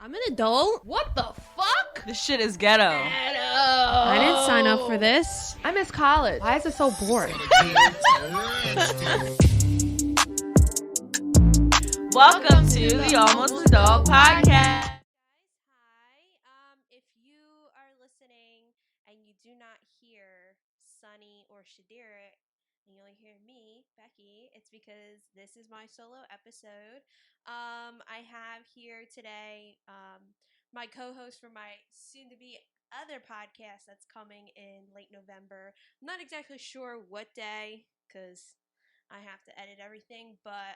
I'm an adult. What the fuck? This shit is ghetto. I didn't sign up for this. I miss college. Why is it so boring? Welcome to the Almost Adult Podcast. Hi. If you are listening and you do not hear Sunny or Shadira, and you only hear me, Becky, it's because this is my solo episode. I have here today my co-host for my soon-to-be other podcast that's coming in late November. I'm not exactly sure what day because I have to edit everything, but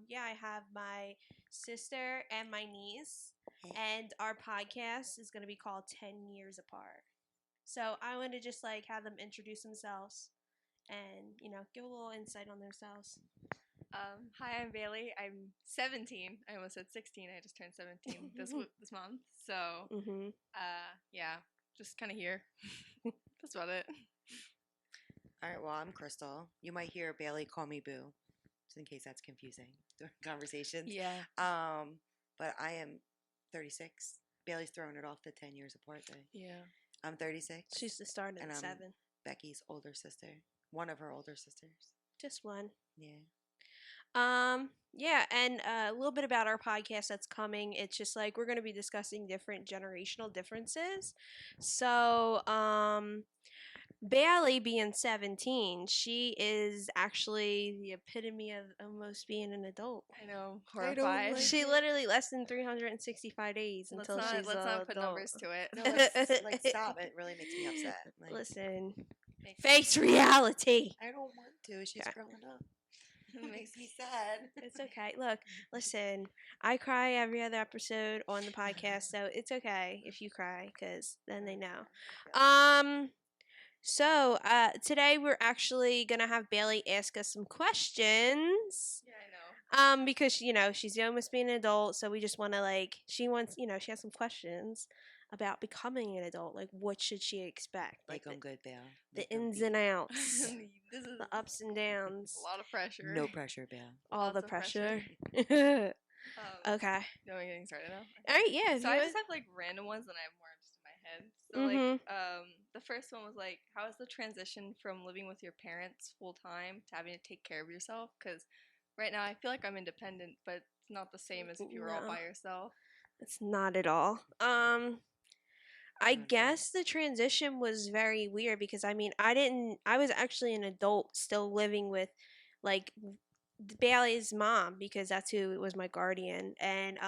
yeah, I have my sister and my niece, and our podcast is going to be called 10 Years Apart. So I want to just have them introduce themselves and, give a little insight on themselves. Hi, I'm Bailey. I'm 17. I almost said 16. I just turned 17 this month. So, yeah, just kind of here. That's about it. All right, well, I'm Crystal. You might hear Bailey call me Boo, just in case that's confusing during conversations. Yeah. But I am 36. Bailey's throwing it off the 10 years apart thing. Yeah. I'm 36. She's the start and at I'm 7. Becky's older sister. One of her older sisters. Just one. Yeah. Yeah, and a little bit about our podcast that's coming. It's just we're going to be discussing different generational differences. So, Bailey being 17, she is actually the epitome of almost being an adult. I know. Horrified. She literally less than 365 days until she's let's not put adult. numbers to it. No, let's stop. It really makes me upset. Listen, face reality. I don't want to. She's growing up. It makes me sad. It's okay. Look, listen, I cry every other episode on the podcast, so it's okay if you cry, because then they know. So, today we're actually going to have Bailey ask us some questions. Yeah, I know. Because, she's almost being an adult, so we just want to, she has some questions about becoming an adult. What should she expect? Make them good, Belle. The ins and outs. This is The ups and downs. a lot of pressure. No pressure, Belle. All Lots the of pressure. Okay. Okay. No, we're getting started now. All right, yeah. So I just have random ones and I have more just in my head. So the first one was how is the transition from living with your parents full time to having to take care of yourself? Because right now I feel like I'm independent, but it's not the same as if you were all by yourself. It's not at all. I guess the transition was very weird because I was actually an adult still living with Bailey's mom because that's who was my guardian. And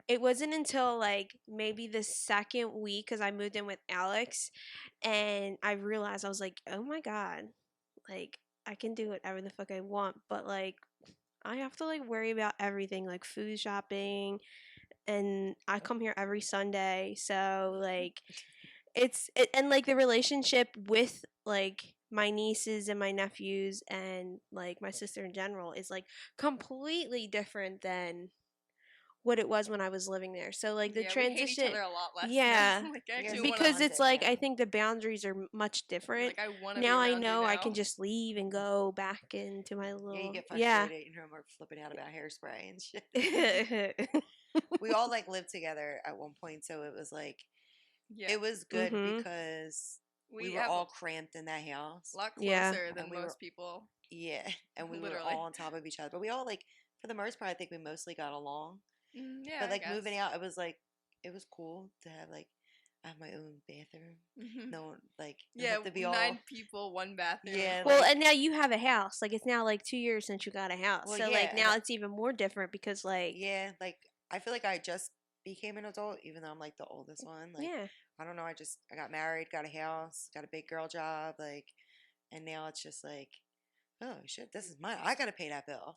it wasn't until maybe the second week, because I moved in with Alex, and I realized I was like, oh my God, I can do whatever the fuck I want, but I have to worry about everything, food shopping. And I come here every Sunday, so and the relationship with my nieces and my nephews and my sister in general is completely different than what it was when I was living there. So the transition, we hate each other a lot less. Yeah, because it's it, I think the boundaries are much different. I want to now I know I can just leave and go back into my little you get frustrated. We're flipping out about hairspray and shit. We all lived together at one point, so it was it was good because we were all cramped in that house. A lot closer than most people. Yeah, and we were all on top of each other. But we all for the most part, I think we mostly got along. Yeah, but moving out, it was it was cool to have I have my own bathroom. No one have to be 9 people, 1 bathroom. Yeah. Well, and now you have a house. It's now 2 years since you got a house. Well, so now it's even more different because yeah, I feel I just became an adult, even though I'm the oldest one. Yeah. I don't know. I got married, got a house, got a big girl job, and now it's just oh shit, this is mine. I gotta pay that bill.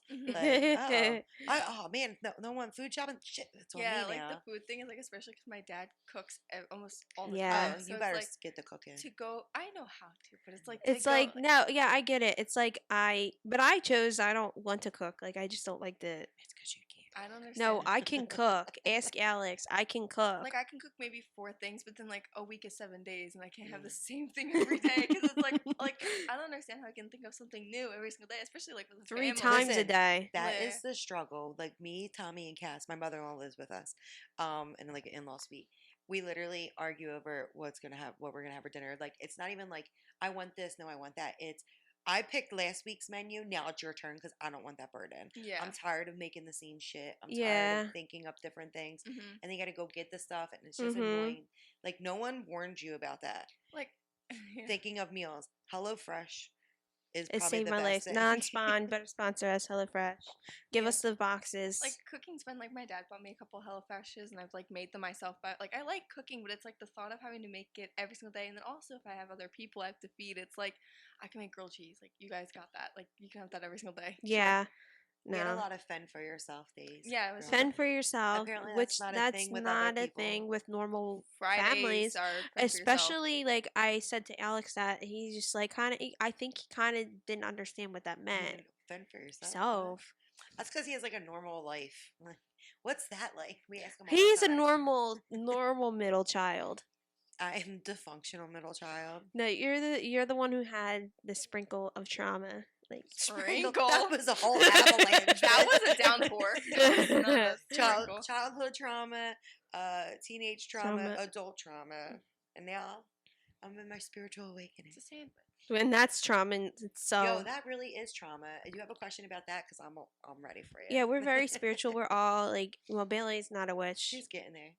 Oh man, no one food shopping. Shit, that's on me now. The food thing is especially because my dad cooks almost all the Yeah. time. Oh, you better get the cooking. To go, I know how to, but it's no, yeah, I get it. It's but I chose. I don't want to cook. I just don't like the. It's because you can't. I don't understand. No, I can cook. Ask Alex. I can cook. Like, I can cook maybe 4 things, but then, like, a week is 7 days, and I can't have the same thing every day, because it's like, I don't understand how I can think of something new every single day, especially, like, with a 3 family. times a Listen, day. That Yeah. is the struggle. Like me, Tommy, and Cass, my mother-in-law lives with us, and like an in-law suite. We literally argue over what we're gonna have for dinner. Like it's not even like I want this, no, I want that. It's I picked last week's menu. Now it's your turn because I don't want that burden. Yeah. I'm tired of making the same shit. I'm tired Yeah. of thinking up different things, Mhm. and they got to go get the stuff, and it's just Mhm. annoying. Like no one warned you about that. Like, yeah. Thinking of meals, HelloFresh is It probably saved the my life. best thing. Non-spawn, but sponsor us, HelloFresh. Give Yeah. us the boxes. Like, cooking's fun. Like, my dad bought me a couple HelloFreshes, and I've, like, made them myself. But, like, I like cooking, but it's, like, the thought of having to make it every single day. And then also, if I have other people I have to feed, it's, like, I can make grilled cheese. Like, you guys got that. Like, you can have that every single day. yeah. We had a No. lot of fend for yourself days. Yeah, it was growing up. Fend for yourself, Apparently which that's not a that's thing with not other a people. thing with normal Fridays families. are fun for yourself. Especially, like I said to Alex that he's just like kind of. I think he kind of didn't understand what that meant. Fend for yourself. So That's because he has like a normal life. What's that like? We ask him all he's the a time. normal middle child. I am dysfunctional middle child. No, you're the one who had the sprinkle of trauma. Like Sprinkle. That was a whole avalanche. That was a downpour. That was not a sprinkle. Childhood trauma, teenage trauma, Trauma. adult trauma, and now I'm in my spiritual awakening. It's the same. when that's trauma. So Yo, that really is trauma. Do you have a question about that? Because I'm ready for you. yeah, we're very spiritual. We're all like, well, Bailey's not a witch. She's getting there.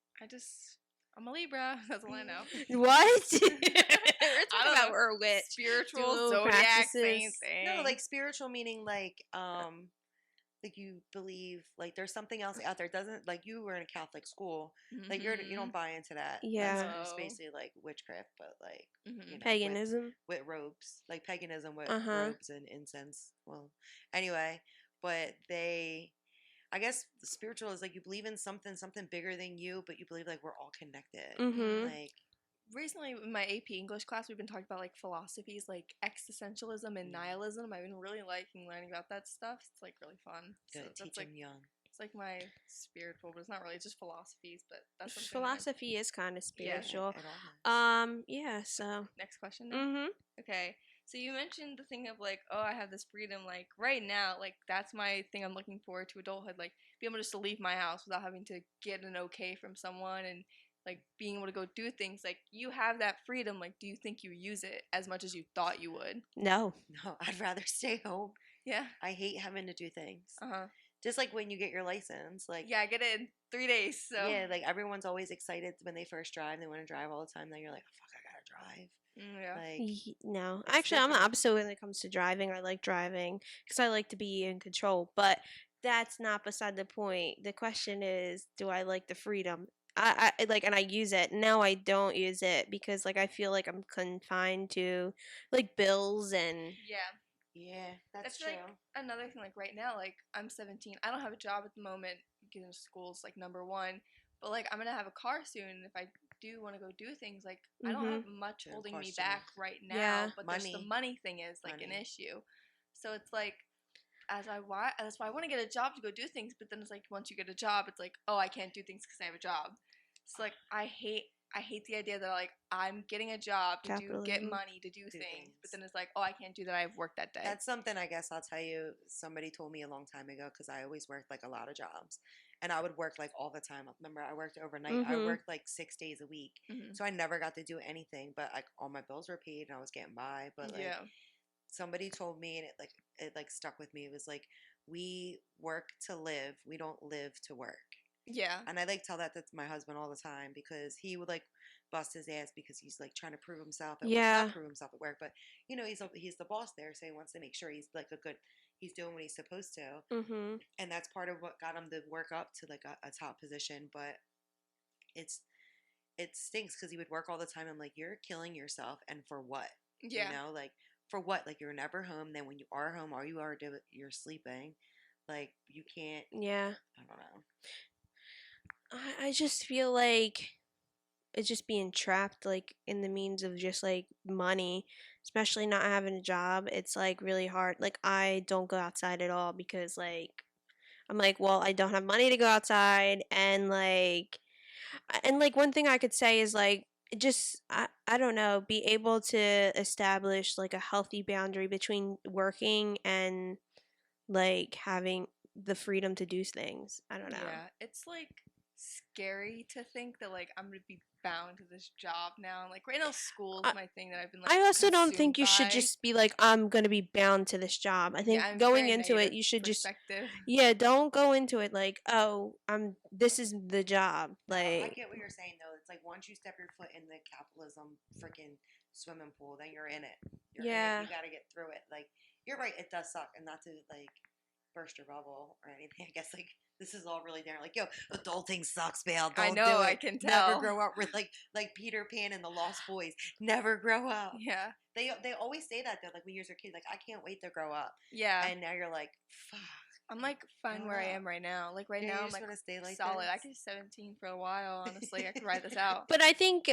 I'm a Libra. That's all I know. What? We're talking about we're a witch. Spiritual, Dual zodiac, same practices. thing. No, like spiritual meaning like you believe like there's something else out there. It doesn't like you were in a Catholic school. Like you don't buy into that. Yeah. That's No. basically like witchcraft, but like you know, Paganism. with robes, like paganism with Uh-huh. robes and incense. Well, anyway, but I guess the spiritual is like you believe in something bigger than you, but you believe like we're all connected. Mm-hmm. Like Recently in my AP English class, we've been talking about like philosophies like existentialism and nihilism. I've been really liking learning about that stuff. It's like really fun. good, So teach that's them like young. it's like my spiritual, but it's not really just philosophies. But that's something Philosophy is kind of spiritual. It all is. Yeah. So. Next question. Now? Mm-hmm. Okay. So you mentioned the thing of like, oh, I have this freedom. Like right now, like that's my thing. I'm looking forward to adulthood. Like being able just to leave my house without having to get an okay from someone and like being able to go do things. Like you have that freedom. Like, do you think you use it as much as you thought you would? No. No, I'd rather stay home. Yeah. I hate having to do things. Uh-huh. Just like when you get your license, like Yeah, I get it in 3 days. So yeah, like everyone's always excited when they first drive. They want to drive all the time. Then you're like, oh, fuck, I gotta drive. Yeah. Like No. it's Actually, I'm the different. opposite when it comes to driving. I like driving because I like to be in control. But that's not beside the point. The question is, do I like the freedom? I like, and I use it. Now I don't use it because like I feel like I'm confined to like bills and Yeah. Yeah, that's That's true. like another thing. Like right now, like I'm 17. I don't have a job at the moment. Getting to school's like number one. But like I'm gonna have a car soon. And if I do want to go do things, like I don't have much Yeah, holding car me soon. back right now. Yeah. But there's the money thing is like an Money. issue. So it's like that's why I want to get a job to go do things. But then it's like once you get a job, it's like oh I can't do things because I have a job. So like I hate the idea that like I'm getting a job to get Capitalism. money to do Do things, things. but then it's like oh I can't do that. I have work that day. That's something I guess I'll tell you. Somebody told me a long time ago because I always worked like a lot of jobs, and I would work like all the time. Remember, I worked overnight. I Mhm. worked like 6 days a week, Mhm. so I never got to do anything. But like all my bills were paid, and I was getting by. But like yeah. somebody told me, and it stuck with me. It was like we work to live. We don't live to work. Yeah. And I like tell that to my husband all the time because he would like bust his ass because he's like trying to prove himself at work. Yeah. Not prove himself at work, but you know he's the boss there, so he wants to make sure he's like he's doing what he's supposed to, Mm-hmm. and that's part of what got him to work up to like a top position. But it stinks because he would work all the time. I'm like, you're killing yourself, and for what? Yeah. You know, like for what? Like you're never home. Then when you are home, all you are doing you're sleeping. Like you can't. Yeah. I don't know. I just feel like it's just being trapped like in the means of just like money, especially not having a job. It's like really hard. Like I don't go outside at all because like I'm like, well, I don't have money to go outside, and one thing I could say is like just I don't know, be able to establish like a healthy boundary between working and like having the freedom to do things. I don't know. Yeah, it's like scary to think that like I'm gonna be bound to this job now. Like right now, school's my thing that I've been like. I also don't consumed think you should by. just be like, I'm gonna be bound to this job. I think I'm going very into it, negative you should just perspective. don't go into it like, oh, this is the job. No, I Like, get what you're saying though. It's like once you step your foot in the capitalism freaking swimming pool, then you're in it. You're in yeah. it. You got to get through it. Like you're right, it does suck, and not to like burst your bubble or anything. I guess like this is all really different. Like yo, adulting sucks, man. Don't I know, do it. I can tell. Never grow up. We're like Peter Pan and the Lost Boys. Never grow up. Yeah. They always say that though. Like when you're a kid, like I can't wait to grow up. Yeah. And now you're like, fuck. I'm like fine where I am right now. Like right now, I'm like stay like solid. this? I could be 17 for a while. Honestly, I could ride this out. But I think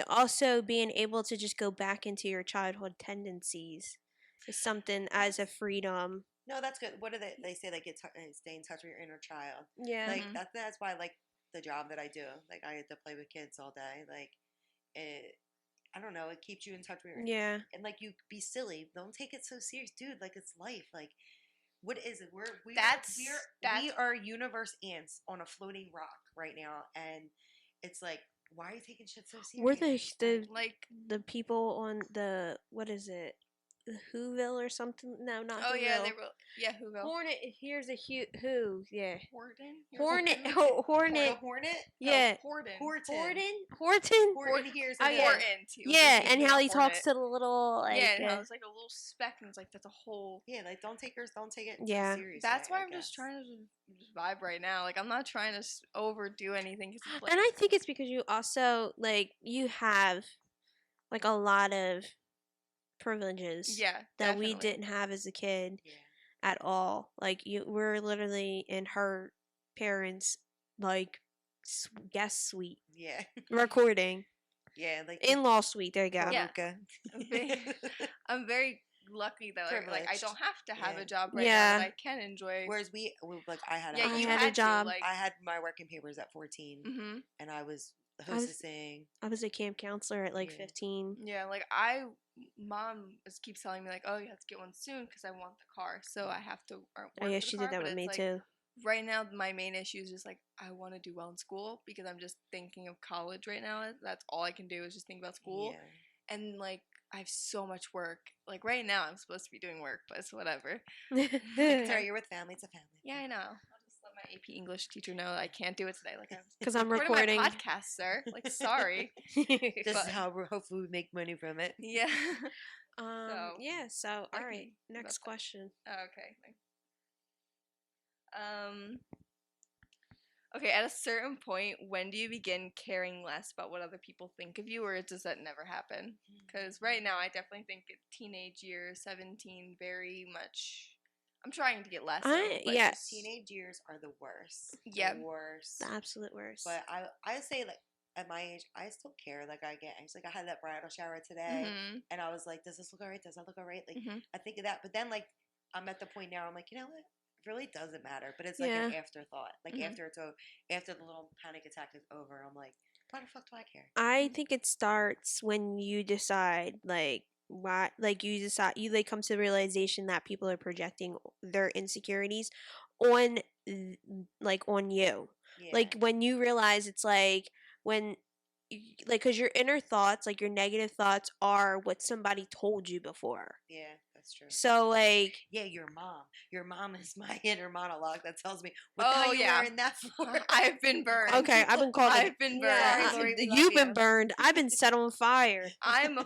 also being able to just go back into your childhood tendencies is something as a freedom. No, that's good. What do they say? Like stay in touch with your inner child. Yeah. Like that's why I like the job that I do. Like I get to play with kids all day. Like it. I don't know. It keeps you in touch with your and like you be silly. Don't take it so serious, dude. Like it's life. Like what is it? We are universe ants on a floating rock right now, and it's like why are you taking shit so serious? We're the people on the what is it? Whoville or something? No, not Whoville. Oh yeah, Whoville. Hornet. Here's a who? Yeah. Hornet. Hornet. Hornet. Yeah. Horton. Horton here's oh, yeah. Horton. Yeah, and how he talks to the little like and how it's like a little speck, and it's like that's a whole. Yeah, like don't take it so seriously. That's why I'm just trying to just vibe right now. Like I'm not trying to overdo anything. Like, and I think it's because you also like you have like a lot of privileges that definitely. We didn't have as a kid at all. Like we're literally in her parents like guest suite recording like in-law suite. There you go. I'm very lucky that like I don't have to have a job right now that I can enjoy. Whereas we like I had a job. I had my working papers at 14 and I was hostessing. I was a camp counselor at like 15. Yeah, like mom keeps telling me like, oh, you have to get one soon because I want the car, so I have to work oh yeah, she did that with me too. Right now, my main issue is just like I want to do well in school because I'm just thinking of college right now. That's all I can do is just think about school, and like I have so much work. Like right now, I'm supposed to be doing work, but it's whatever. Sorry, you're with family. It's a family. Yeah, I know. My AP English teacher know I can't do it today. Like because I'm recording my podcast, sir. Like sorry. This is how we're hopefully we make money from it. Yeah. So all right. Next question. Okay. Okay. At a certain point, when do you begin caring less about what other people think of you, or does that never happen? Because right now, I definitely think teenage years, 17, very much. I'm trying to get less. Teenage years are the worst. Yeah, the worst, the absolute worst. But I say like at my age, I still care. Like I get anxious. Like I had that bridal shower today, and I was like, "Does this look alright? Does that look alright?" Like I think of that, but then like I'm at the point now. I'm like, you know what? It really doesn't matter. But it's like an afterthought. Like after after the little panic attack is over, I'm like, why the fuck do I care? I think it starts when you decide like. Why like you decide you like come to the realization that people are projecting their insecurities on on you like when you realize it's like when like because your inner thoughts like your negative thoughts are what somebody told you before. Yeah, that's true. So like your mom is my inner monologue that tells me what the hell you wearing that for. I've been burned. Okay, I've been called I've been burned. Lori, you've been burned. I've been set on fire. I'm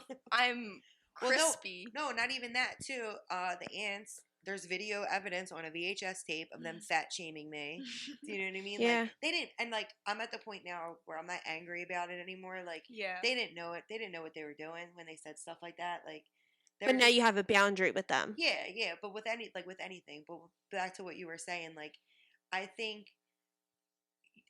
crispy. No, not even that too. The ants. There's video evidence on a VHS tape of them fat shaming me. Do you know what I mean? Yeah. Like, they didn't, and like I'm at the point now where I'm not angry about it anymore. Like, they didn't know it. They didn't know what they were doing when they said stuff like that. Like, but now you have a boundary with them. Yeah. But with anything. But back to what you were saying, like, I think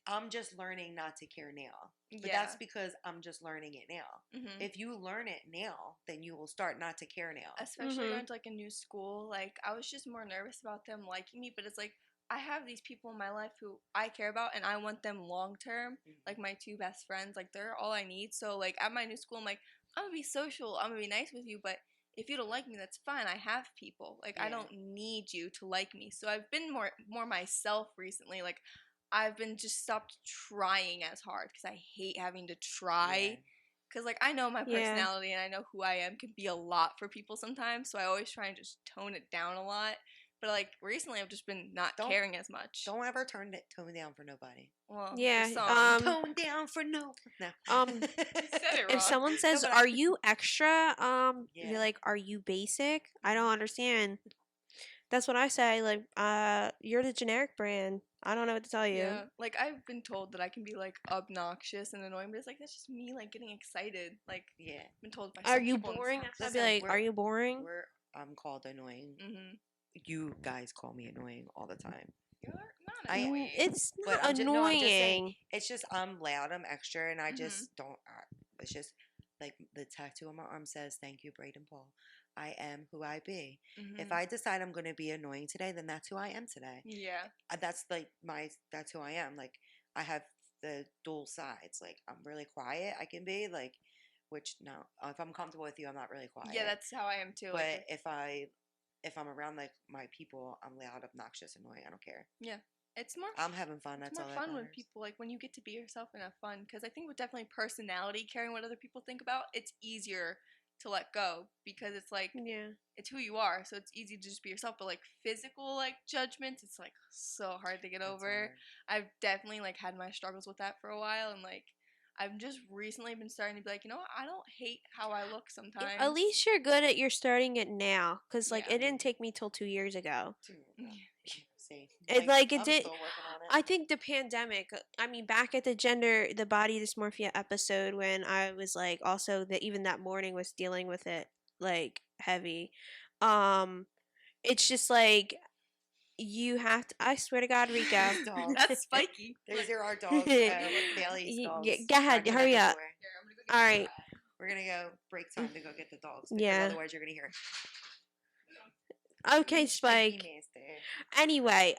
I'm just learning not to care now. But Yeah. that's because I'm just learning it now. Mm-hmm. If you learn it now, then you will start not to care now. Especially going to like a new school, like I was just more nervous about them liking me, but it's like I have these people in my life who I care about and I want them long term. Like my 2 best friends, like they're all I need. So like at my new school, I'm like, I'm gonna be social, I'm gonna be nice with you, but if you don't like me, that's fine. I have people. Like I don't need you to like me. So I've been more myself recently. Like I've been just stopped trying as hard because I hate having to try. Because, like, I know my personality and I know who I am can be a lot for people sometimes. So I always try and just tone it down a lot. But, like, recently I've just been not caring as much. Don't ever tone down for nobody. Well, tone down for no. You said it wrong. If someone says, "Are you extra?" You're like, "Are you basic?" I don't understand. That's what I say. Like, you're the generic brand. I don't know what to tell you. Yeah, like I've been told that I can be like obnoxious and annoying, but it's like that's just me like getting excited. Like, I've been told by some Are you people boring? I'd be like, "Are you boring?" I'm called annoying. You guys call me annoying all the time. You're not annoying. It's not annoying. No, I'm just saying, it's just I'm loud, I'm extra, and I just don't. It's just like the tattoo on my arm says, "Thank you, Braden Paul. I am who I be." If I decide I'm going to be annoying today, then that's who I am today. Yeah. That's like that's who I am. Like I have the dual sides. Like I'm really quiet. I can be like, which no, if I'm comfortable with you, I'm not really quiet. Yeah, that's how I am too. But like, if I'm around like my people, I'm loud, obnoxious, annoying. I don't care. Yeah. It's more. I'm having fun. That's all. It's more fun when people when you get to be yourself and have fun. Because I think with definitely personality, caring what other people think about, it's easier to let go because it's like it's who you are, so it's easy to just be yourself. But like physical like judgments, it's like so hard to get over. I've definitely like had my struggles with that for a while, and like I've just recently been starting to be like, you know what? I don't hate how I look sometimes. At least you're good at starting it now, because like it didn't take me till 2 years ago. It's like it did. I think the pandemic. I mean, back at the body dysmorphia episode when I was like also that even that morning was dealing with it like heavy. It's just like you have to. I swear to God, Rico. That's spiky. These are our dogs. Bailey's dogs. Go ahead, hurry up. All right. We're gonna go break time to go get the dogs. Yeah. Otherwise, you're gonna hear. Okay, Spike. Anyway,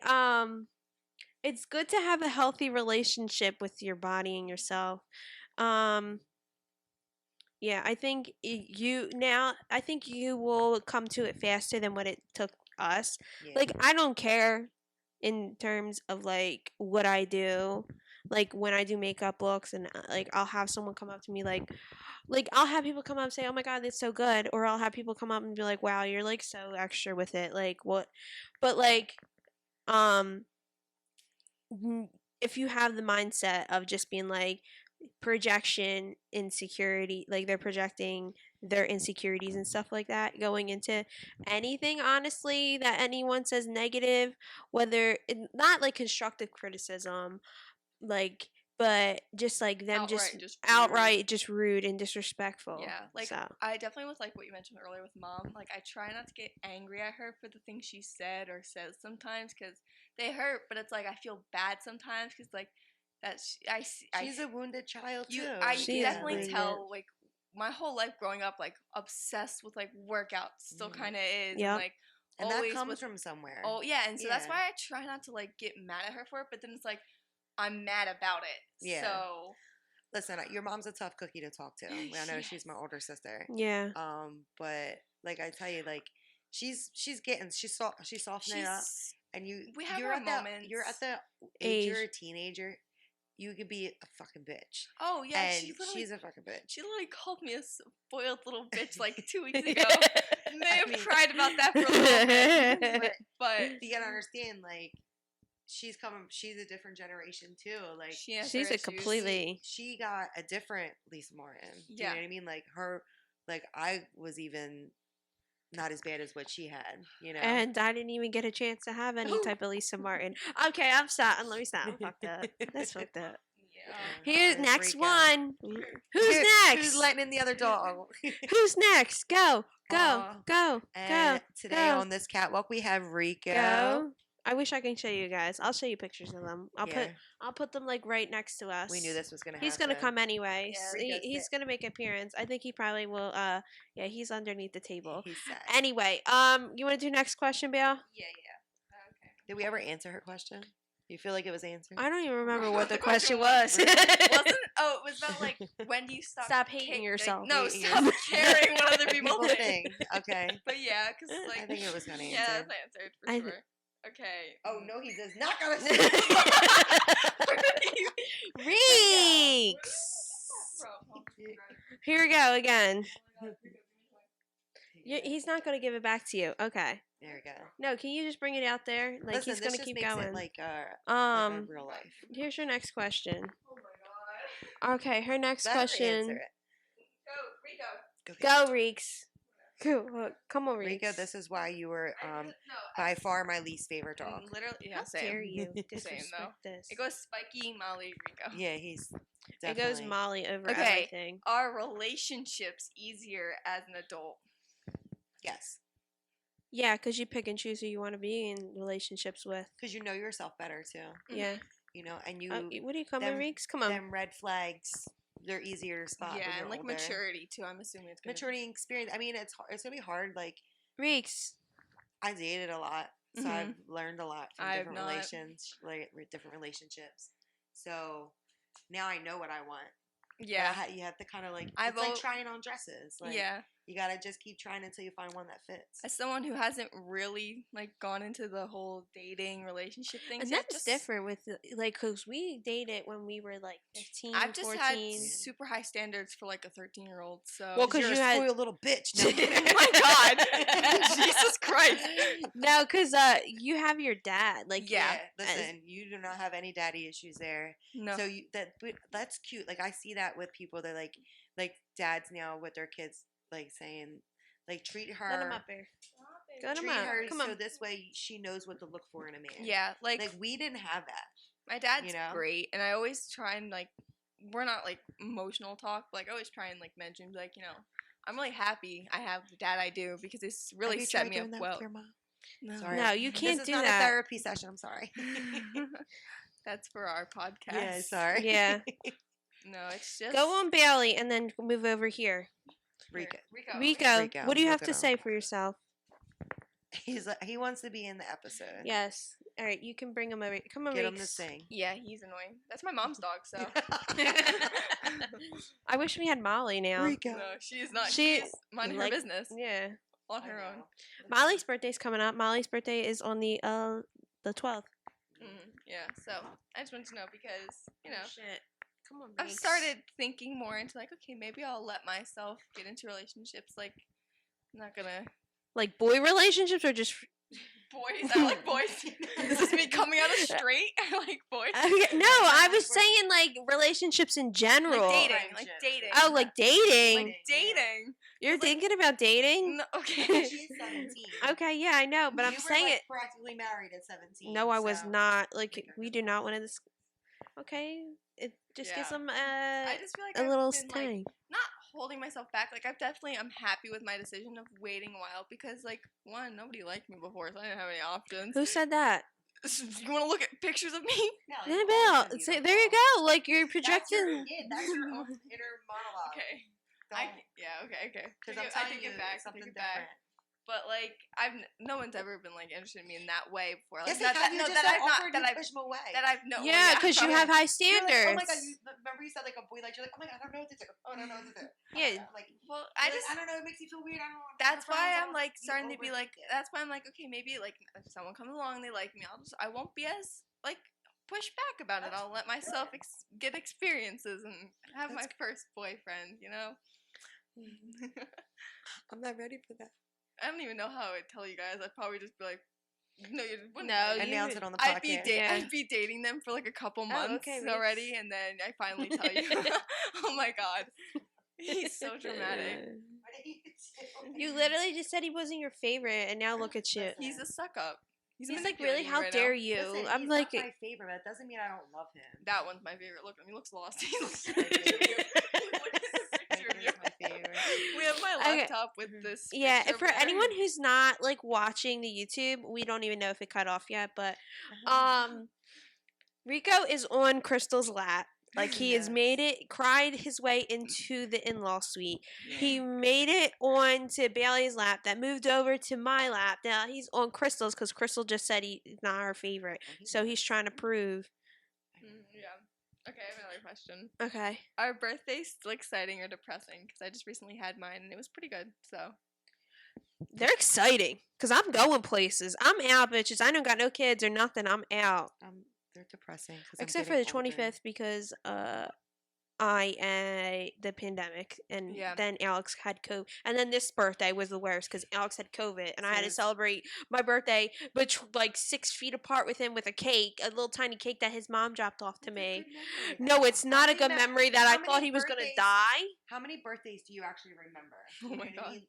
it's good to have a healthy relationship with your body and yourself. Yeah, I think you will come to it faster than what it took us. Yeah. Like, I don't care in terms of like what I do. Like when I do makeup looks and like I'll have someone come up to me like I'll have people come up and say, "Oh my God, that's so good," or I'll have people come up and be like, "Wow, you're like so extra with it." Like what? But like, if you have the mindset of just being like projection insecurity, like they're projecting their insecurities and stuff like that going into anything, honestly, that anyone says negative, whether not like constructive criticism, like, but just like them outright just rude and disrespectful. Yeah, like so. I definitely was like what you mentioned earlier with Mom. Like I try not to get angry at her for the things she said or says sometimes because they hurt, but it's like I feel bad sometimes because like she's a wounded child too. I definitely tell like my whole life growing up like obsessed with like workouts still kind of is. Yeah. Like and that comes from somewhere. Oh yeah, and so that's why I try not to like get mad at her for it. But then it's like I'm mad about it. Yeah. So listen, your mom's a tough cookie to talk to. I know she's my older sister. Yeah. But like I tell you, like she's softening up, and you're at the age you're a teenager. You could be a fucking bitch. Oh yeah, and she's a fucking bitch. She literally called me a spoiled little bitch like 2 weeks ago. May have cried about that for a little bit, but you gotta understand, like. She's a different generation too. Like she's a completely. She got a different Lisa Martin. Do you know what I mean? Like her, like I was even not as bad as what she had. You know, and I didn't even get a chance to have any type of Lisa Martin. Okay, I'm stopping. Let me stop. I'm fucked up. That's fucked up. Yeah. Here's next one. Who's next? Who's letting in the other dog? Who's next? Go. And today on this catwalk we have Rico. I wish I can show you guys. I'll show you pictures of them. Yeah. I'll put them like right next to us. We knew this was gonna happen. He's gonna come anyway. Yeah. He's gonna make an appearance. I think he probably will. Yeah, he's underneath the table. He's sad. Anyway, you want to do next question, Bill? Yeah. Okay. Did we ever answer her question? You feel like it was answered? I don't even remember what the question was. It was about like when do you stop hating yourself. no, Hating stop caring what other people People think. think. Okay. But yeah, because like I think it was gonna yeah, answer. that's answered for sure. Okay. Oh no, he does not gonna. Reeks. Here we go again. He's not gonna give it back to you. Okay. There we go. No, can you just bring it out there? Like Listen, he's this gonna just keep makes going. It like real life. Here's your next question. Oh my god. Okay, her next Let her answer question. it. Go, Rico. Go, Reeks. Come on, Reeks. Rico, this is why you were by far my least favorite dog. Literally, yeah, How same. dare you Same disrespect though. this? It goes Spiky, Molly, Rico. Yeah, he's It definitely. goes Molly over Okay. everything. Are relationships easier as an adult? Yes, Yeah, because you pick and choose who you want to be in relationships with. because you know yourself better too. Yeah. You know, and you What do you call me, them- Reeks? Come on. them red flags. They're easier to spot. when Yeah, you're and like older. maturity too. I'm assuming it's gonna Maturity and experience. I mean, it's gonna be hard. Like Reeks. I dated a lot, so Mhm. I've learned a lot from I have different not. different relationships. So now I know what I want. Yeah. But you have to kind of like I've it's like al- trying on dresses. Like, Yeah. you gotta just keep trying until you find one that fits. As someone who hasn't really like gone into the whole dating relationship thing, And that's different with, like, because we dated when we were, like, 15, I've just 14. had super high standards for like a 13-year-old. So Well, 'cause You're you a had- spoiled little bitch. oh my god, Jesus Christ. No, because you have your dad. Like, Yeah. Listen, you do not have any daddy issues there. No. So that's cute. Like I see that with people that like dads now with their kids, like saying like treat her. Let him up here. Let him Treat up. her Come so on. this way she knows what to look for in a man. Yeah, like Like we didn't have that. my dad's you know? great, and I always try and like we're not like emotional talk, but like I always try and like mention like I'm really happy I have the dad I do because it's really Have you set tried me doing up that well. with your mom? No. Sorry. No, you can't this is do not that. a therapy session. I'm sorry. That's for our podcast. Yeah, sorry. Yeah. No, it's just Go on Bailey and then move over here. Rico. Rico, Rico, what do you have look to at him. say for yourself? He wants to be in the episode. Yes. All right, you can bring him over. Come on, Get him to Reeks. sing. Yeah, he's annoying. That's my mom's dog, so I wish we had Molly now. Rico. no, she is not. She- She's minding like- her business Yeah. on I her own. know. Molly's birthday's coming up. Molly's birthday is on the 12th. Yeah, so I just wanted to know because Shit. Come on, I've Reeks. started thinking more into like, okay, maybe I'll let myself get into relationships. Like, I'm not gonna Like boy relationships or just boys. I like boys. This is me coming out of straight. I like boys. Okay, no, I was saying like relationships in general. Like dating, Friendship. like dating. Oh, like dating. like dating. You're thinking about dating? No, okay. She's 17. Okay, yeah, I know, but I'm You were, saying like, it. practically married at 17. No, I was so- not. Like, we do not want to. Okay, it just gives Yeah. them I just feel like a I've little been, like, sting. not holding myself back. Like I'm happy with my decision of waiting a while because like one, nobody liked me before, so I didn't have any options. Who said that? You want to look at pictures of me? No, Yeah, it's Bill. always See, beautiful. there you go. Like you're That's your, projecting. yeah, that's your own inner monologue. Okay. Okay. Because I I'm telling take you it back. it's something Take it back. different. But like no one's ever been like interested in me in that way before. Like Yes, they have. You just that I've offered not to that I've push them away. that I've no. Yeah, because you have high You're standards. like, oh my god! Remember you said like a boy, like you're like, oh my god, I don't know what to do. Oh, I don't know what to do. Yeah. Like, Well, I I just don't know. It makes you feel weird. I don't know. that's my why friends I'm all- like you starting to be like overthink it. that's why I'm like okay maybe like if someone comes along they like me I won't be as like push back about it. That's I'll let myself get experiences and have my first boyfriend. I'm not ready for that. I don't even know how I would tell you guys. I'd probably just be like, no, you wouldn't. No, tell me. you- Announce it on the I'd be podcast. Yeah. I'd be dating them for like a couple months okay, Reese. already, and then I finally tell you. Oh my god, he's so dramatic. What did you do? You literally just said he wasn't your favorite, and now look at you. He's a suck up. He's like, really? manipulating me How right dare now. you? Listen, I'm he's like, not my favorite, but that doesn't mean I don't love him. That one's my favorite. Look, he looks lost. He looks. I do. Look at the picture of you. He's my favorite. We have my Okay. laptop with this. Yeah, picture for over there. anyone who's not like watching the YouTube, we don't even know if it cut off yet, but Rico is on Crystal's lap. Like he has made it, cried his way into the in-law suite. Yeah. He made it on to Bailey's lap. That moved over to my lap. Now he's on Crystal's because Crystal just said he's not her favorite. So he's trying to prove. Yeah. Okay, I have another question. Okay. Are birthdays still exciting or depressing? Because I just recently had mine and it was pretty good. So They're exciting because I'm going places. I'm out, bitches. I don't got no kids or nothing. I'm out. They're depressing. Except for the 25th because the pandemic and then Alex had COVID. And then this birthday was the worst because Alex had COVID and I had to celebrate my birthday but like 6 feet apart with him with a cake, a little tiny cake that his mom dropped off to me. No, it's not a good memory that I thought he was going to die. How many birthdays do you actually remember? Oh my God.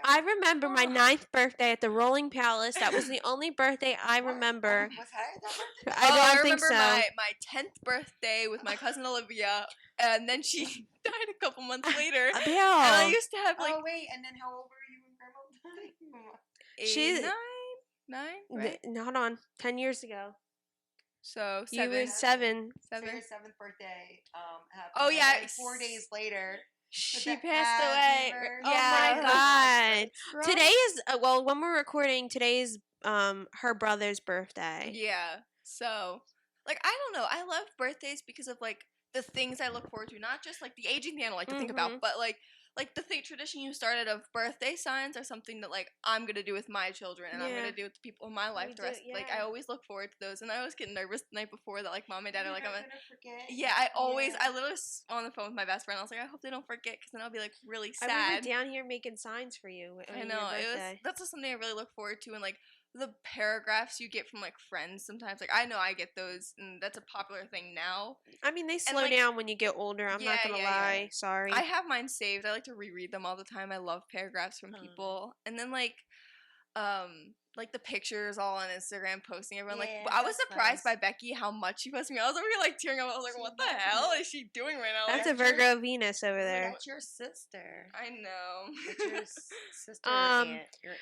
I remember my 9th birthday at the Rolling Palace. That was the only birthday I remember. Was I at that birthday? I don't think so. My 10th birthday with my cousin Olivia, and then she died a couple months later. And I used to have like. Oh wait, and then how old were you when Grandma died? She's 9, right? Hold on, 10 years ago. So 7. You were 7. So your 7th birthday. Happened. Oh yeah, And 4 days later. She passed away. Oh my God! Today is when we're recording. Today's her brother's birthday. Yeah. So like I don't know. I love birthdays because of like the things I look forward to. Not just like the aging thing I don't like to think about, but like the tradition you started of birthday signs are something that like I'm gonna do with my children and I'm gonna do with the people in my life. Like I always look forward to those, and I always get nervous the night before that like mom and dad are like I'm gonna forget. Yeah, I literally on the phone with my best friend. I was like I hope they don't forget because then I'll be like really sad. I was down here making signs for you. I know that's just something I really look forward to, and like the paragraphs you get from like friends sometimes. Like I know I get those, and that's a popular thing now. I mean, they slow down when you get older. I'm not gonna lie. Yeah. Sorry. I have mine saved. I like to reread them all the time. I love paragraphs from people, and then like the pictures all on Instagram posting everyone I was surprised by Becky how much she posted me. I was over here like tearing up. I was like, what the hell is she doing right now? That's a Virgo Venus over there. That's your sister. I know. That's your sister aunt. Your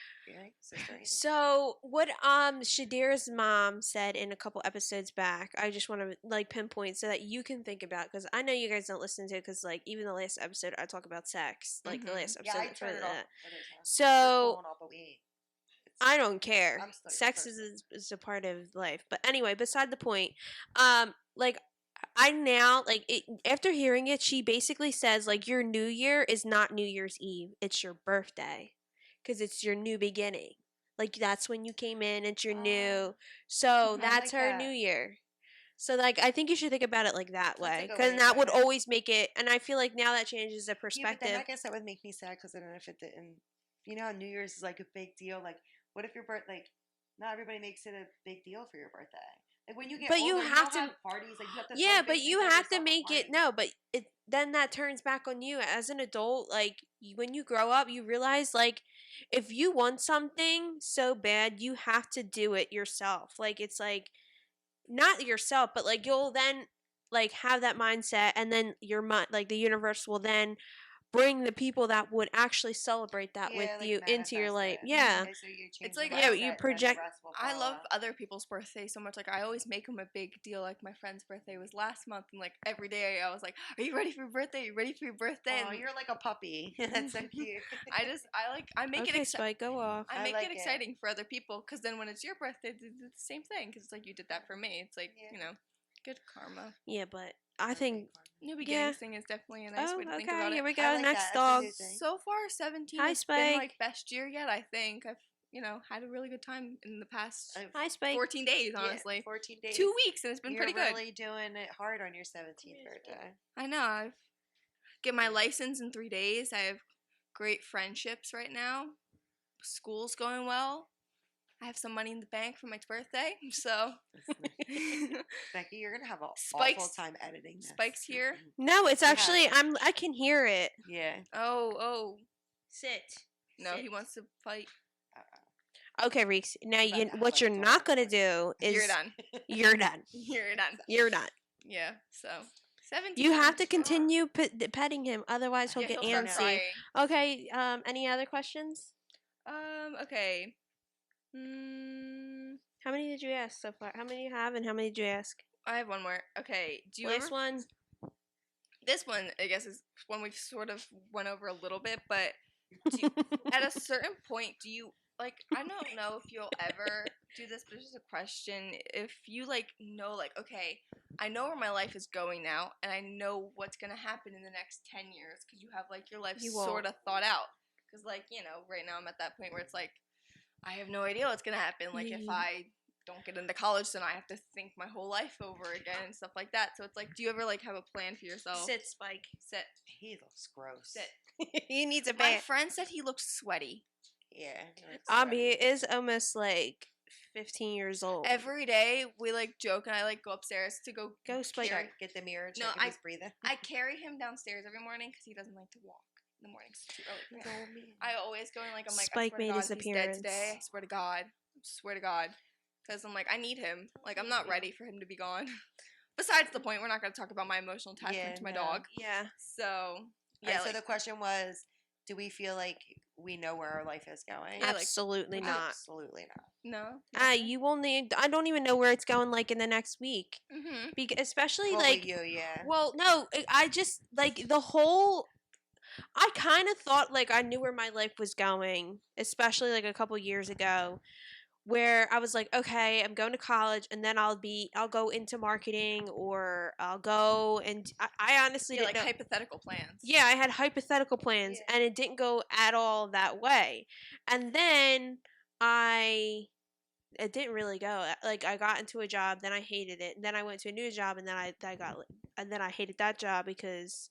sister aunt. So what Shadira's mom said in a couple episodes back, I just want to like pinpoint so that you can think about, because I know you guys don't listen to it because like even the last episode I talk about sex, like the last episode. Yeah, I turned it off. So I don't care. Sex is a part of life. But anyway, beside the point, like I now like it, after hearing it, she basically says like your new year is not New Year's Eve, it's your birthday, because it's your new beginning. Like that's when you came in, it's your new. So that's her new year. So like I think you should think about it like that way, because that would always make it. And I feel like now that changes the perspective. Yeah, but then I guess that would make me sad because then if it didn't, you know, New Year's is like a big deal. Like, what if your birthday? Like, not everybody makes it a big deal for your birthday. Like when you get older, you have to have parties. Like you have to. Yeah, but you have to make it. No, but it then that turns back on you as an adult. Like when you grow up, you realize like if you want something so bad, you have to do it yourself. Like it's like not yourself, but like you'll then like have that mindset, and then your mind, like the universe will then bring the people that would actually celebrate that with like you into your life. Yeah. So it's like, you project. I love other people's birthdays so much. Like, I always make them a big deal. Like, my friend's birthday was last month, and like every day I was like, are you ready for your birthday? Are you ready for your birthday? Oh, and you're like a puppy. That's so cute. I make it Spike, go off. I make it exciting for other people, because then when it's your birthday, it's the same thing, because it's like you did that for me. It's like, you know, good karma. Yeah, but I think new beginnings thing is definitely a nice way to think about it. Here we go. Next dog. So far, 17 has been like best year yet. I think I've had a really good time in the past 14 days. Honestly, 14 days, 2 weeks, and it's been pretty good. You're really doing it hard on your 17th birthday. I know. I've get my license in 3 days. I have great friendships right now. School's going well. I have some money in the bank for my birthday, so. Becky, you're gonna have an awful time editing this. Spike's here. No, it's actually I can hear it. Yeah. Oh. Sit. No, he wants to fight. Okay, Reeks. Now what you're not gonna do is you're done. You're done. You're done. You're done. Yeah. So. 17. You have to continue petting him, otherwise he'll Yeah, get he'll start antsy. crying. Okay. Any other questions? Okay. How many did you ask so far? How many do you have, and how many did you ask? I have one more. Okay. Do you Last ever? one. This one, I guess, is one we've sort of went over a little bit, but at a certain point, do you like? I don't know if you'll ever do this, but it's just a question. If you know, okay, I know where my life is going now, and I know what's gonna happen in the next 10 years, because you have your life sort of thought out. Because right now I'm at that point where it's I have no idea what's gonna happen. If I don't get into college, then I have to think my whole life over again and stuff like that. So it's do you ever have a plan for yourself? Sit, Spike. Sit. He looks gross. Sit. He needs a My bath. friend said he looks sweaty. Yeah. He is almost 15 years old. Every day we joke, and I go upstairs to go Spike. Get the mirror. Check No, if he's breathing. I carry him downstairs every morning because he doesn't like to walk in the mornings. It's too early for him. I always go and I'm Spike I swear made to God, his he's appearance. dead today. I swear to God. Because I'm I need him. I'm not ready for him to be gone. Besides the point, we're not going to talk about my emotional attachment to my dog. Yeah. So, yeah. So the question was, do we feel like we know where our life is going? Yeah, Absolutely not. Absolutely not. No. You only. I don't even know where it's going. In the next week. Mm-hmm. Especially you, yeah. Well, no. I just the whole. I kind of thought I knew where my life was going, especially a couple years ago, where I was okay, I'm going to college, and then I'll go into marketing, or I'll go, and I honestly didn't know. Hypothetical plans. Yeah, I had hypothetical plans, and it didn't go at all that way. And then it didn't really go. I got into a job, then I hated it, and then I went to a new job, and then I hated that job because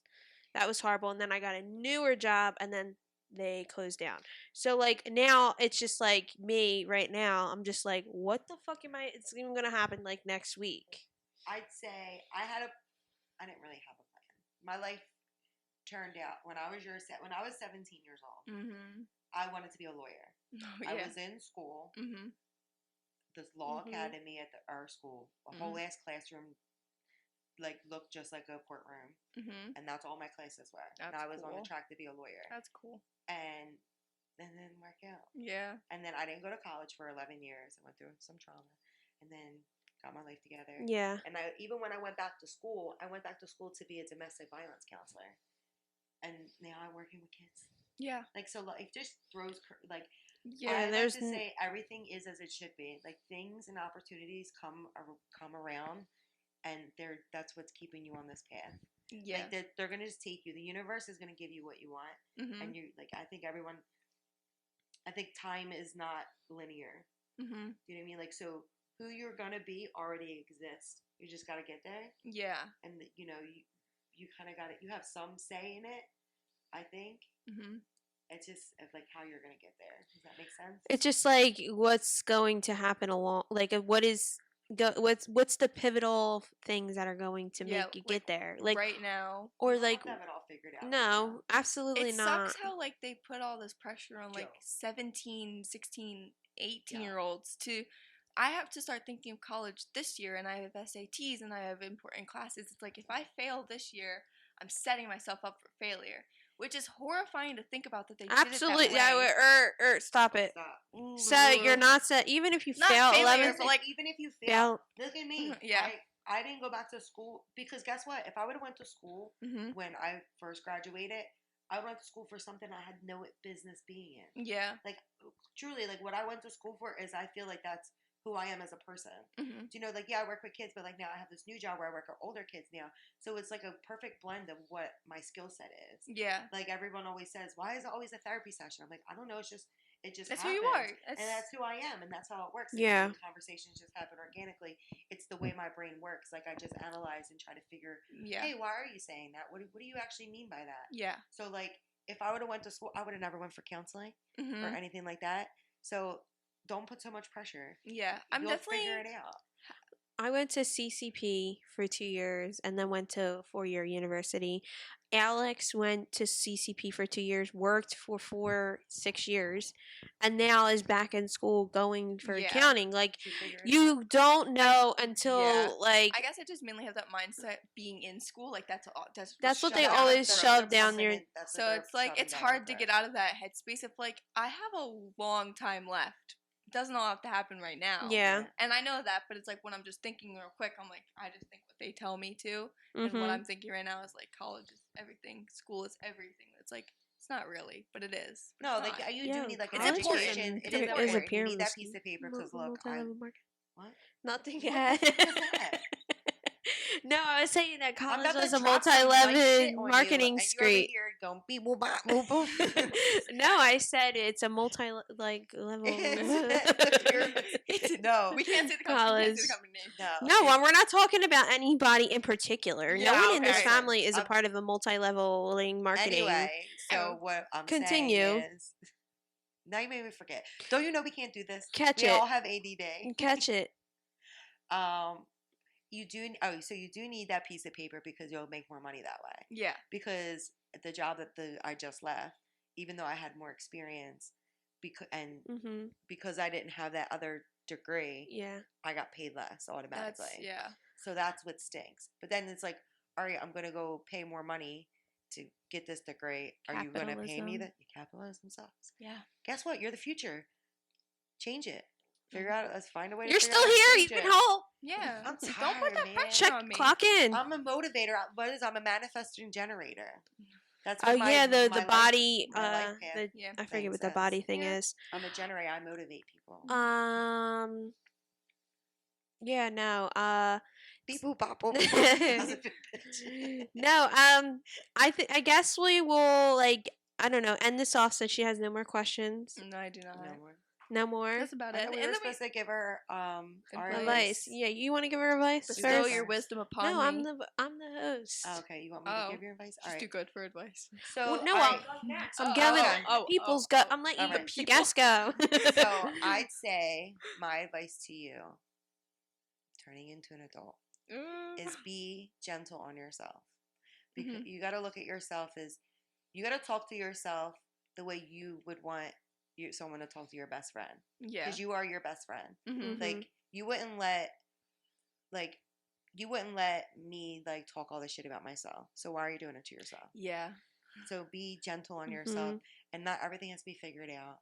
that was horrible. And then I got a newer job, and then they closed down. So now it's just me right now. I'm just what the fuck am I? It's even gonna happen next week. I'd say I didn't really have a plan. My life turned out when I was 17 years old. Mm-hmm. I wanted to be a lawyer. Oh, I was in school. Mm-hmm. This law academy at our school. A whole ass classroom looked just like a courtroom, and that's all my classes were. And I was on the track to be a lawyer. That's cool. And then it didn't work out. Yeah. And then I didn't go to college for 11 years. I went through some trauma, and then got my life together. Yeah. And even when I went back to school, to be a domestic violence counselor, and now I'm working with kids. Yeah. So life just throws Yeah. I like to say everything is as it should be. Things and opportunities come around. And that's what's keeping you on this path. Yeah. They're going to just take you. The universe is going to give you what you want. And you I think time is not linear. Mm-hmm. You know what I mean? So who you're going to be already exists. You just got to get there. Yeah. And you kind of got it. You have some say in it, I think. Mm-hmm. It's just how you're going to get there. Does that make sense? It's just what's going to happen along, what's the pivotal things that are going to make you get there, right now, or have it all figured out. No, absolutely it not. Sucks how they put all this pressure on 17, 16, 18-year-olds to. I have to start thinking of college this year, and I have SATs, and I have important classes. It's if I fail this year, I'm setting myself up for failure. Which is horrifying to think about that they absolutely did it that way. Yeah, stop it. Stop. So you're not set. Even if you fail 11th, even if you fail, look at me. Yeah. I didn't go back to school because guess what? If I would have went to school when I first graduated, I went to school for something I had no business being in. Yeah. Truly, what I went to school for is I feel that's who I am as a person. Mm-hmm. Do you know, I work with kids, but now I have this new job where I work with older kids now. So it's a perfect blend of what my skill set is. Yeah. Everyone always says, why is it always a therapy session? I'm I don't know. It just that's happens. who you are. And that's who I am. And that's how it works. Yeah. Conversations just happen organically. It's the way my brain works. I just analyze and try to figure, hey, why are you saying that? What do you actually mean by that? Yeah. So if I would have went to school, I would have never went for counseling or anything like that. So don't put so much pressure. Yeah, You'll figure it out. I went to CCP for 2 years and then went to a 4-year university. Alex went to CCP for 2 years, worked for 6 years, and now is back in school going for Yeah. accounting. Like, Did you figure it out? you don't know until, yeah. like, I guess I just mainly have that mindset being in school. Like that's all. That's what they shoved down always our shove throats. down your. So it's like it's hard to get out of that headspace of like I have a long time left. It doesn't all have to happen right now. Yeah. And I know that, but it's like when I'm just thinking real quick, I'm like I just think what they tell me to, and Mm-hmm. what I'm thinking right now is like college is everything, school is everything. It's like it's not really, but it is. But No, it's like not. you Yeah, do need like an college is education. It is important. important. You pyramid need that scheme. piece of paper because look, Multi-level market. what? Nothing. What Yeah. the fuck was that? No, I was saying that I'm college about to was a drop some multi-level nice shit on marketing you, street. and you over here going beep boop bop boop boop. No, I said it's a level. No, We can't say the company, College. company name. No, well, we're not talking about anybody in particular. Yeah, no one in this okay. family is a part of a multi-leveling marketing. Anyway, so what I'm Continue. saying is, now you made me forget. Don't you know we can't do this? Catch we it. all have ADD. Catch it. You do. Oh, so you do need that piece of paper because you'll make more money that way. Yeah. Because the job that I just left, even though I had more experience, because I didn't have that other degree, Yeah. I got paid less automatically. Yeah. So that's what stinks. But then it's like, all right, I'm going to go pay more money to get this degree. Are you going to pay me that? Capitalism sucks. Yeah. Guess what? You're the future. Change it. Figure out. Let's find a way. You're to figure still out how to here. change You it. can hold. Yeah. I'm Don't tired, put that man. pressure Check. on me. Clock in. I'm a motivator. What is? I'm a manifesting generator. That's Oh what my, yeah, the my body. life, my life path Yeah. I forget what the says. body thing Yeah. is. I'm a generator. I motivate people. Yeah. No. Beep boop bop boop. No. I guess we will I don't know, end this off since she has no more questions. No, I do not. No more. No more. That's about I it. thought we were supposed to give her our Advice. Yeah, you want to give her advice Bestow first? your wisdom upon No, me. I'm the host. Oh, okay, you want me to give your advice? All She's right. too good for advice. So Well, no, all right. I'm giving okay. people's go. I'm letting all you right. the guests go. So I'd say my advice to you, turning into an adult, is be gentle on yourself. Because you got to look at yourself as you got to talk to yourself the way you would want someone to talk to your best friend. Yeah. Because you are your best friend. Mm-hmm. Like you wouldn't let me talk all this shit about myself. So why are you doing it to yourself? Yeah. So be gentle on yourself, and not everything has to be figured out.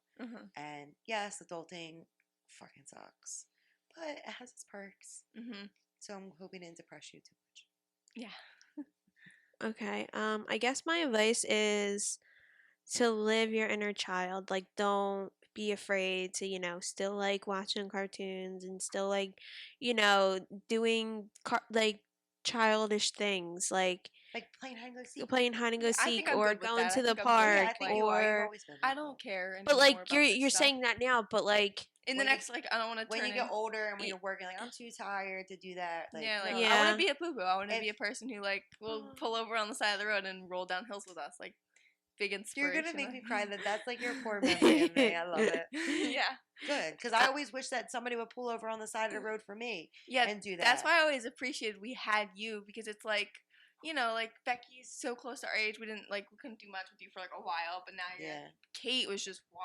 And yes, adulting fucking sucks, but it has its perks. So I'm hoping it didn't depress you too much. Yeah. Okay. I guess my advice is to live your inner child. Like, don't be afraid to, still like watching cartoons and still doing childish things like playing hide and go seek, or going to the park or I don't care. But you're saying that now, but in the next I don't want to. When you get older and when you're working, I'm too tired to do that. I want to be a poo-poo. I want to be a person who will pull over on the side of the road and roll down hills with us. Big inspiration. You're gonna make me cry. That's your core memory of me. I love it. Yeah. Good, because I always wish that somebody would pull over on the side of the road for me. Yeah, and do that. That's why I always appreciated we had you, because it's Becky's so close to our age. We couldn't do much with you for a while, but now Kate was just wow.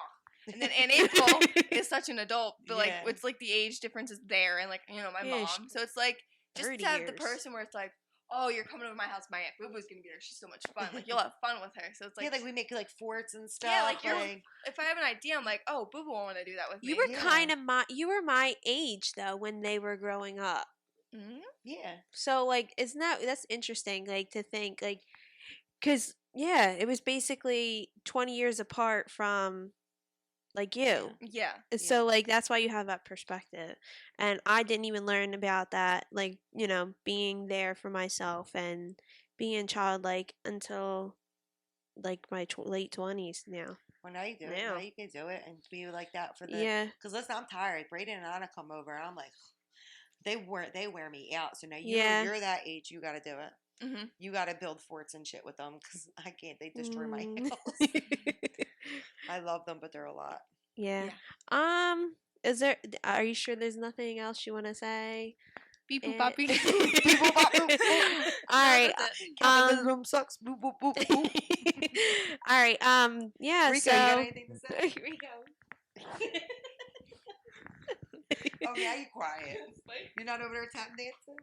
And then Aunt April is such an adult, but it's the age difference is there, and my mom. So it's just to have the person where it's oh, you're coming over to my house. My Aunt Boo Boo's gonna be there. She's so much fun. You'll have fun with her. So it's we make forts and stuff. Yeah, if I have an idea, I'm oh, Boo Boo will want to do that with me. You were you were my age though when they were growing up. Mm-hmm. Yeah. So isn't that's interesting? To think because it was basically 20 years apart from you. Yeah. So that's why you have that perspective. And I didn't even learn about that being there for myself and being childlike until my late 20s now. Well, now you do it. Now you can do it and be like that for the Because listen, I'm tired. Brayden and Anna come over and I'm they wear me out. So now you're that age. You got to do it. Mm-hmm. You got to build forts and shit with them because I can't. They destroy my house. I love them, but they're a lot. Yeah. Are you sure there's nothing else you want to say? Beep boop bop beep. Beep, boop, bop, boop, boop. All right. Capitalism sucks. Boop, boop, boop, boop. All right. Yeah. Rico, so you got anything to say? Rico. Oh, now you quiet. You're not over there tap dancing?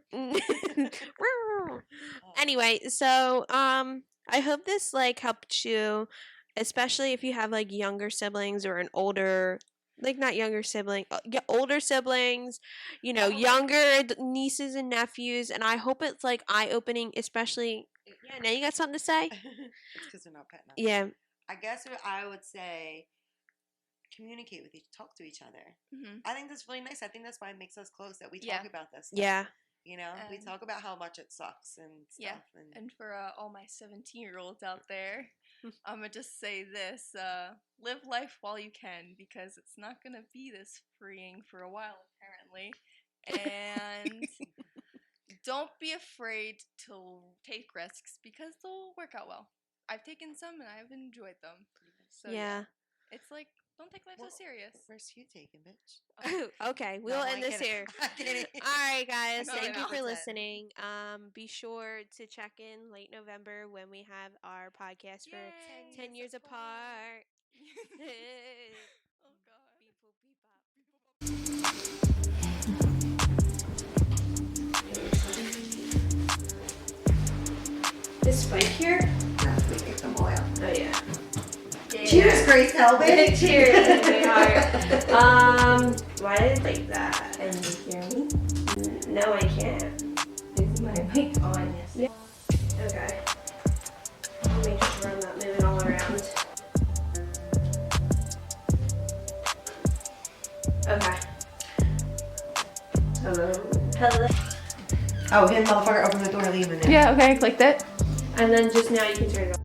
Anyway, so I hope this like helped you, especially if you have like younger siblings or an older, like not younger sibling, older siblings, you know, younger nieces and nephews, and I hope it's like eye opening, especially. Yeah, now you got something to say? It's because they're not petting us. Yeah. I guess what I would say, communicate with talk to each other. Mm-hmm. I think that's really nice. I think that's why it makes us close, that we talk about this stuff. Yeah. You know, we talk about how much it sucks and stuff. Yeah. And for all my 17-year-olds out there, I'm going to just say this. Live life while you can, because it's not going to be this freeing for a while, apparently. And don't be afraid to take risks, because they'll work out well. I've taken some and I've enjoyed them. So yeah. It's like, don't take life so serious. Risk you taking, bitch. Okay, we'll end this here. I'm kidding. All right, guys. No, Thank you for that's it. listening. Be sure to check in late November when we have our podcast for 10 years apart. Oh, God. Beep, boop, beep, bop. Is Spike here? No, we take them all out. Oh, yeah. Cheers, Grace Helbig. Cheers, sweetheart. Why did it like that? Can you hear me? No, I can't. Is my mic on? Yes. Yeah. Okay. Let me just run that moving all around. Okay. Hello. Hello. Oh, him motherfucker, open the door, leave him in there. Yeah, okay, I clicked it. And then just now you can turn it on.